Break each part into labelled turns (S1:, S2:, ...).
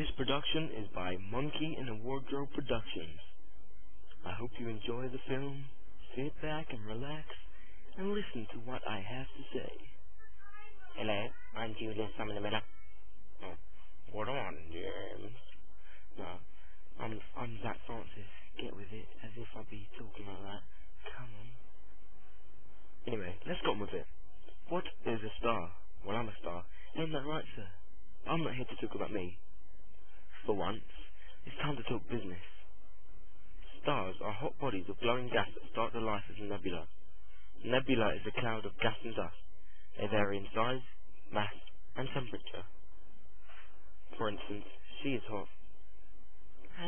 S1: This production is by Monkey in a Wardrobe Productions. I hope you enjoy the film. Sit back and relax and listen to what I have to say.
S2: Hello, I'm Julius Summonamilla.
S1: Oh, what on, James? No, I'm Zach Francis. Get with it, as if I'd be talking like that. Come on. Anyway, let's get on with it. What is a star? Well, I'm a star. Ain't that right, sir? I'm not here to talk about me. For once, it's time to talk business. Stars are hot bodies of glowing gas that start their life as a nebula. Nebula is a cloud of gas and dust. They vary in size, mass, and temperature. For instance, she is hot,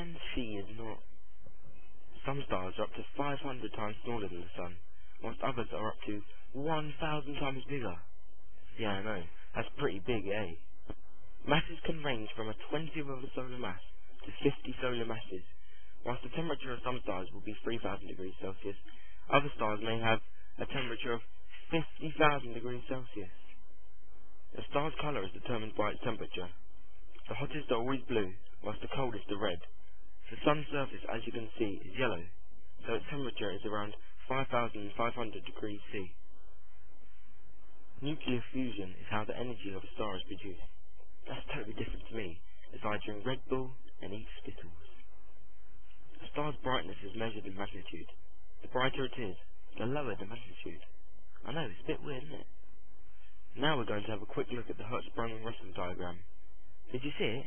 S1: and she is not. Some stars are up to 500 times smaller than the Sun, whilst others are up to 1,000 times bigger. Yeah, I know, that's pretty big, eh? Masses can range from a 20th of a solar mass to 50 solar masses. Whilst the temperature of some stars will be 3,000 degrees Celsius, other stars may have a temperature of 50,000 degrees Celsius. A star's colour is determined by its temperature. The hottest are always blue, whilst the coldest are red. The sun's surface, as you can see, is yellow, so its temperature is around 5,500 degrees C. Nuclear fusion is how the energy of a star is produced. That's totally different to me, as I drink Red Bull and eat Skittles. A star's brightness is measured in magnitude. The brighter it is, the lower the magnitude. I know, it's a bit weird, isn't it? Now we're going to have a quick look at the Hertzsprung-Russell diagram. Did you see it?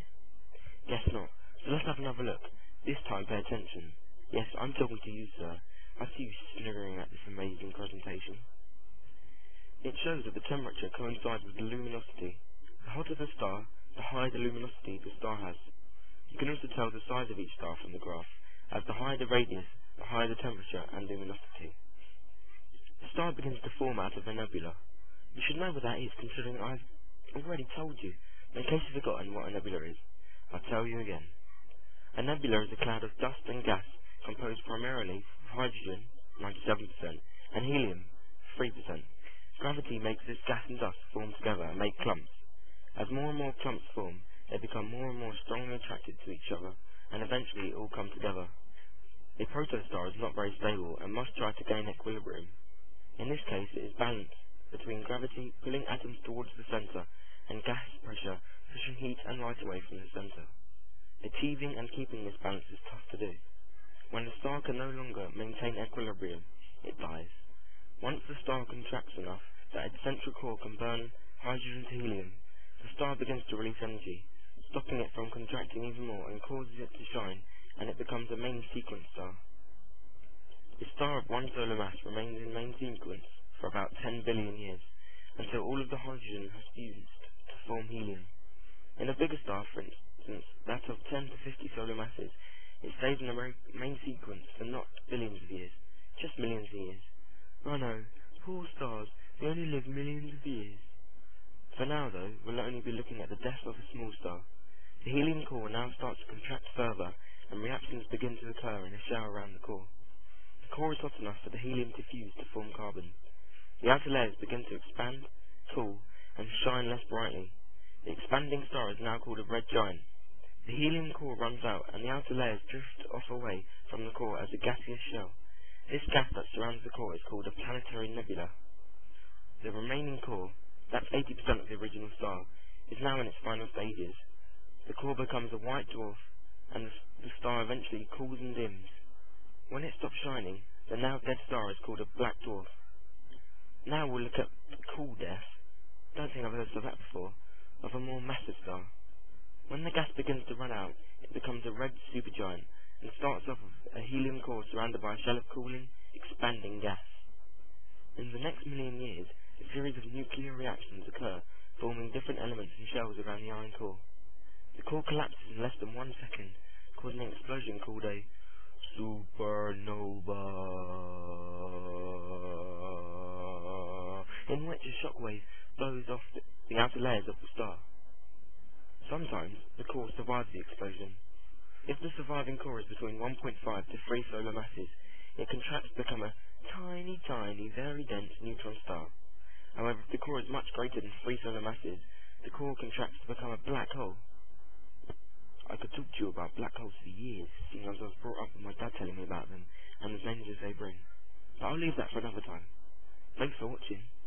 S1: Guess not. So let's have another look. This time pay attention. Yes, I'm talking to you, sir. I see you sniggering at this amazing presentation. It shows that the temperature coincides with the luminosity. The hotter the star, the higher the luminosity the star has. You can also tell the size of each star from the graph, as the higher the radius, the higher the temperature and luminosity. The star begins to form out of a nebula. You should know what that is, considering I've already told you. In case you've forgotten what a nebula is, I'll tell you again. A nebula is a cloud of dust and gas composed primarily of hydrogen, 97%, and helium, 3%. Gravity makes this gas and dust form together and make clumps. As more and more clumps form, they become more and more strongly attracted to each other, and eventually all come together. A protostar is not very stable and must try to gain equilibrium. In this case, it is balanced between gravity pulling atoms towards the center and gas pressure pushing heat and light away from the center. Achieving and keeping this balance is tough to do. When the star can no longer maintain equilibrium, it dies. Once the star contracts enough that its central core can burn hydrogen to helium, the star begins to release energy, stopping it from contracting even more and causes it to shine, and it becomes a main sequence star. A star of one solar mass remains in main sequence for about 10 billion years, until all of the hydrogen has fused to form helium. In a bigger star, for instance, that of 10 to 50 solar masses, it stays in the main sequence for not billions of years, just millions of years. I know, poor stars, they only live millions of years. For now, though, we'll only be looking at the death of a small star. The helium core now starts to contract further, and reactions begin to occur in a shower around the core. The core is hot enough for the helium to fuse to form carbon. The outer layers begin to expand, cool, and shine less brightly. The expanding star is now called a red giant. The helium core runs out, and the outer layers drift off away from the core as a gaseous shell. This gas that surrounds the core is called a planetary nebula. The remaining core, that's 80% of the original star, is now in its final stages. The core becomes a white dwarf, and the star eventually cools and dims. When it stops shining, the now dead star is called a black dwarf. Now we'll look at cool death. Don't think I've heard of that before. Of a more massive star. When the gas begins to run out, it becomes a red supergiant and starts off with a helium core surrounded by a shell of cooling, expanding gas. In the next million years, a series of nuclear reactions occur, forming different elements and shells around the iron core. The core collapses in less than 1 second, causing an explosion called a supernova, in which a shockwave blows off the outer layers of the star. Sometimes, the core survives the explosion. If the surviving core is between 1.5 to 3 solar masses, it contracts to become a tiny, very dense neutron star. However, if the core is much greater than 3 solar masses, the core contracts to become a black hole. to you about black holes for years, seeing as I was brought up with my dad telling me about them, and the dangers they bring. But I'll leave that for another time. Thanks for watching.